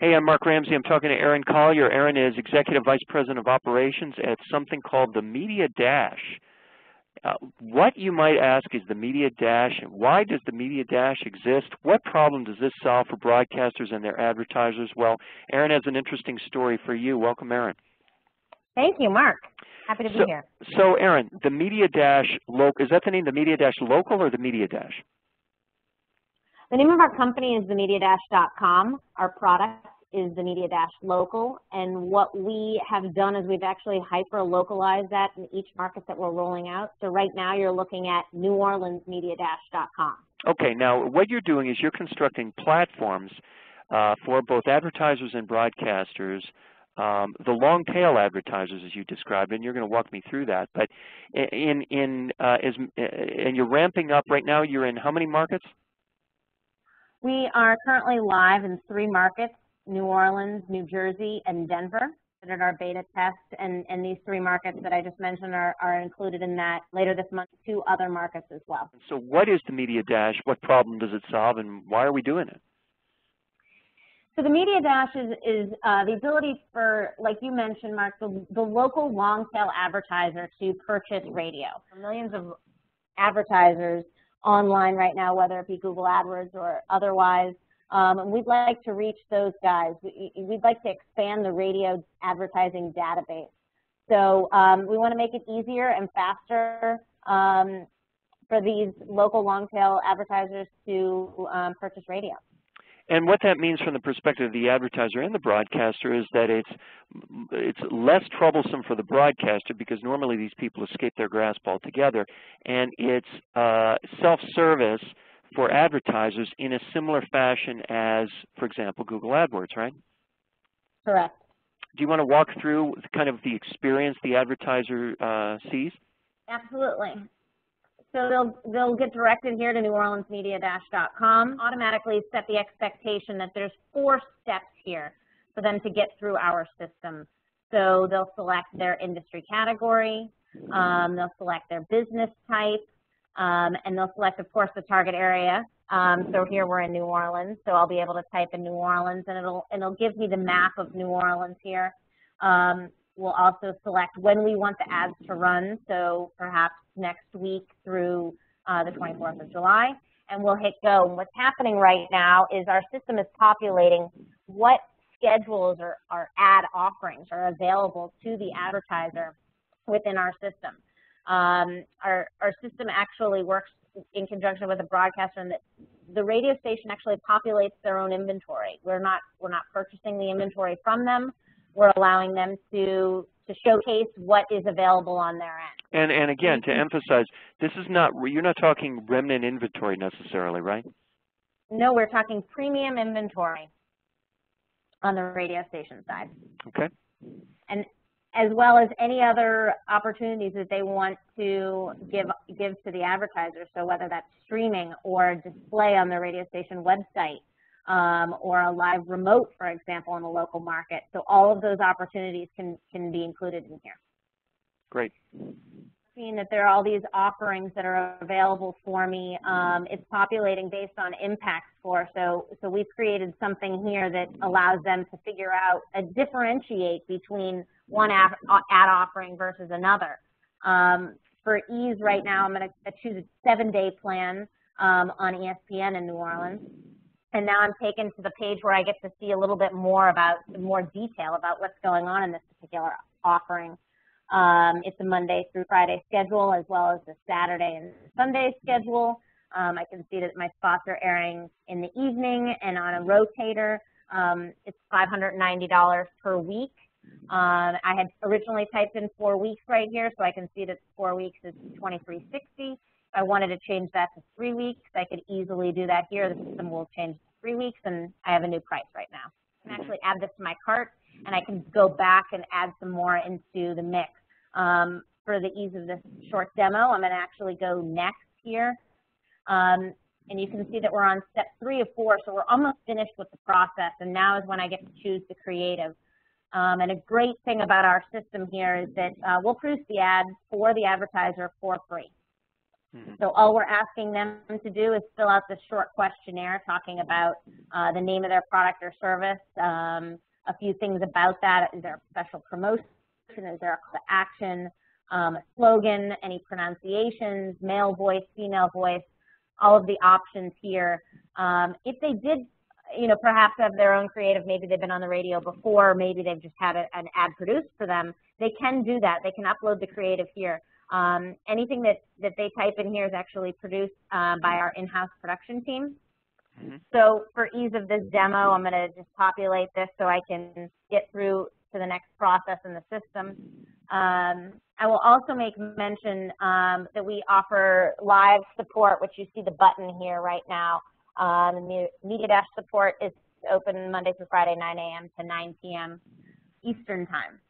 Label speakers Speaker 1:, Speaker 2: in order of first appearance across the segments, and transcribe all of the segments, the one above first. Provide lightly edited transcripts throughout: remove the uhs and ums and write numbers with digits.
Speaker 1: Hey, I'm Mark Ramsey. I'm talking to Aaron Collier. Aaron is Executive Vice President of Operations at something called the Media Dash. What, you might ask, is the Media Dash, and why does the Media Dash exist? What problem does this solve for broadcasters and their advertisers? Well, Aaron has an interesting story for you. Welcome, Aaron.
Speaker 2: Thank you, Mark. Happy to be here.
Speaker 1: So, Aaron, the Media Dash, is that the name, the Media Dash Local or the Media Dash?
Speaker 2: The name of our company is themediadash.com. Our product is the Media Dash Local, and what we have done is we've actually hyper-localized that in each market that we're rolling out. So right now you're looking at New Orleans mediadash.com.
Speaker 1: Okay, now what you're doing is you're constructing platforms for both advertisers and broadcasters, the long tail advertisers as you described, and you're going to walk me through that. But and you're ramping up right now. You're in how many markets?
Speaker 2: We are currently live in 3 markets: New Orleans, New Jersey, and Denver. We did our beta test, and these 3 markets that I just mentioned are included in that. Later this month, 2 other markets as well.
Speaker 1: So what is the Media Dash? What problem does it solve, and why are we doing it?
Speaker 2: So the Media Dash is the ability for, like you mentioned, Mark, the local long-tail advertiser to purchase radio. For millions of advertisers online right now, whether it be Google AdWords or otherwise, and we'd like to reach those guys. We'd like to expand the radio advertising database. So we want to make it easier and faster for these local long-tail advertisers to purchase radio.
Speaker 1: And what that means from the perspective of the advertiser and the broadcaster is that it's less troublesome for the broadcaster, because normally these people escape their grasp altogether, and it's self-service for advertisers in a similar fashion as, for example, Google AdWords, right?
Speaker 2: Correct.
Speaker 1: Do you want to walk through kind of the experience the advertiser sees?
Speaker 2: Absolutely. So they'll get directed here to NewOrleansMediadash.com, automatically set the expectation that there's 4 steps here for them to get through our system. So they'll select their industry category, they'll select their business type, and they'll select, of course, the target area. So here we're in New Orleans, so I'll be able to type in New Orleans, and it'll give me the map of New Orleans here. We'll also select when we want the ads to run, so perhaps next week through the 24th of July, and we'll hit go. And what's happening right now is our system is populating what schedules or ad offerings are available to the advertiser within our system. Our system actually works in conjunction with a broadcaster, and the radio station actually populates their own inventory. We're not purchasing the inventory from them. We're allowing them to showcase what is available on their end.
Speaker 1: And again, to emphasize, this is not, you're not talking remnant inventory necessarily, right?
Speaker 2: No, we're talking premium inventory on the radio station side.
Speaker 1: Okay.
Speaker 2: And as well as any other opportunities that they want to give to the advertiser. So whether that's streaming or display on the radio station website, or a live remote, for example, in a local market. So all of those opportunities can be included in here.
Speaker 1: Great.
Speaker 2: Seeing that there are all these offerings that are available for me, it's populating based on impact score. So we've created something here that allows them to figure out and differentiate between one ad offering versus another. For ease right now, I'm going to choose a 7-day plan on ESPN in New Orleans. And now I'm taken to the page where I get to see a little bit more detail about what's going on in this particular offering. It's a Monday through Friday schedule, as well as the Saturday and Sunday schedule. I can see that my spots are airing in the evening and on a rotator. It's $590 per week. I had originally typed in 4 weeks right here, so I can see that 4 weeks is $23.60. I wanted to change that to 3 weeks. I could easily do that here. The system will change to 3 weeks, and I have a new price right now. I can actually add this to my cart, and I can go back and add some more into the mix. For the ease of this short demo, I'm going to actually go next here. And you can see that we're on step 3 of 4, so we're almost finished with the process, and now is when I get to choose the creative. And a great thing about our system here is that we'll produce the ad for the advertiser for free. So all we're asking them to do is fill out this short questionnaire talking about the name of their product or service, a few things about that. Is there a special promotion? Is there a call to action, a slogan, any pronunciations, male voice, female voice, all of the options here. If they did, perhaps have their own creative, maybe they've been on the radio before, maybe they've just had an ad produced for them, they can do that. They can upload the creative here. Anything that they type in here is actually produced by our in-house production team. So for ease of this demo, I'm going to just populate this so I can get through to the next process in the system. I will also make mention that we offer live support, which you see the button here right now. The Media Dash support is open Monday through Friday, 9 a.m. to 9 p.m. Eastern Time.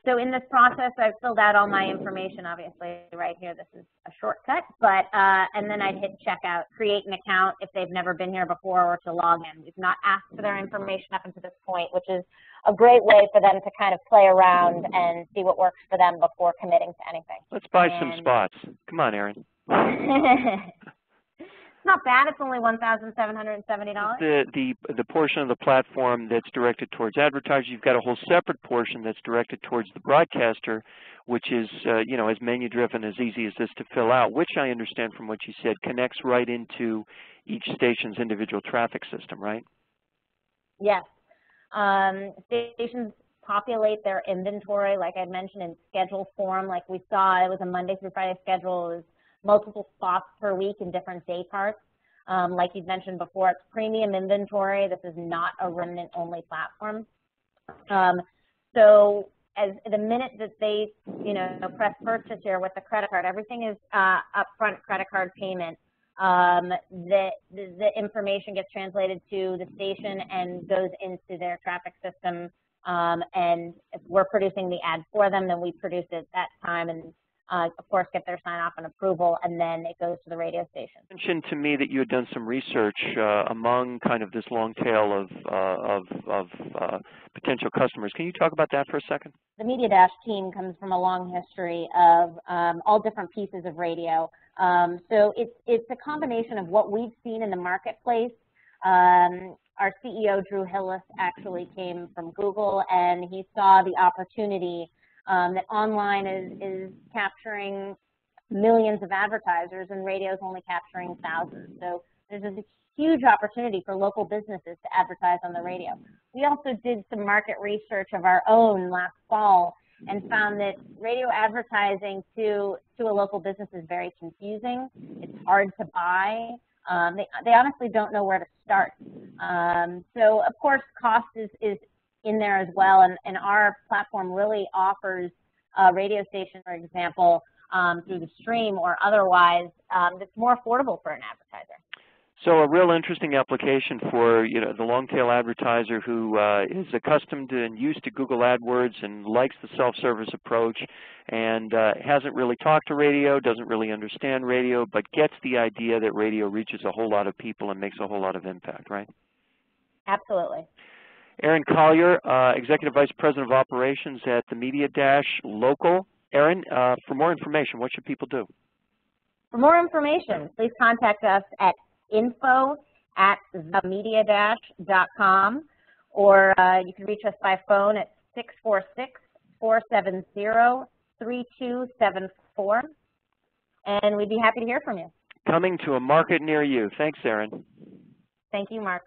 Speaker 2: So in this process, I've filled out all my information, obviously, right here. This is a shortcut, but and then I'd hit checkout, create an account if they've never been here before, or to log in. We've not asked for their information up until this point, which is a great way for them to kind of play around and see what works for them before committing to anything.
Speaker 1: Let's buy some spots. Come on, Erin.
Speaker 2: Not bad. It's only $1,770.
Speaker 1: The portion of the platform that's directed towards advertisers. You've got a whole separate portion that's directed towards the broadcaster, which is as menu driven, as easy as this to fill out, which I understand from what you said connects right into each station's individual traffic system, right?
Speaker 2: Yes. Stations populate their inventory, like I mentioned, in schedule form. Like we saw, it was a Monday through Friday schedule. It was multiple spots per week in different day parts. Like you'd mentioned before, it's premium inventory. This is not a remnant-only platform. So as the minute that they, press purchase here with the credit card, everything is upfront credit card payment. The information gets translated to the station and goes into their traffic system. And if we're producing the ad for them, then we produce it at that time and of course, get their sign-off and approval, and then it goes to the radio station.
Speaker 1: You mentioned to me that you had done some research among kind of this long tail of potential customers. Can you talk about that for a second?
Speaker 2: The Media Dash team comes from a long history of all different pieces of radio. So it's a combination of what we've seen in the marketplace. Our CEO, Drew Hillis, actually came from Google, and he saw the opportunity that online is capturing millions of advertisers and radio is only capturing thousands. So there's a huge opportunity for local businesses to advertise on the radio. We also did some market research of our own last fall and found that radio advertising to a local business is very confusing. It's hard to buy. They honestly don't know where to start. So of course cost is in there as well, and our platform really offers a radio station, for example, through the stream or otherwise, that's more affordable for an advertiser.
Speaker 1: So a real interesting application for the long tail advertiser who is accustomed and used to Google AdWords and likes the self-service approach and hasn't really talked to radio, doesn't really understand radio, but gets the idea that radio reaches a whole lot of people and makes a whole lot of impact, right?
Speaker 2: Absolutely.
Speaker 1: Erin Collier, Executive Vice President of Operations at the Media Dash Local. Erin, for more information, what should people do?
Speaker 2: For more information, please contact us at info@themediadash.com, or you can reach us by phone at 646-470-3274, and we'd be happy to hear from you.
Speaker 1: Coming to a market near you. Thanks, Erin.
Speaker 2: Thank you, Mark.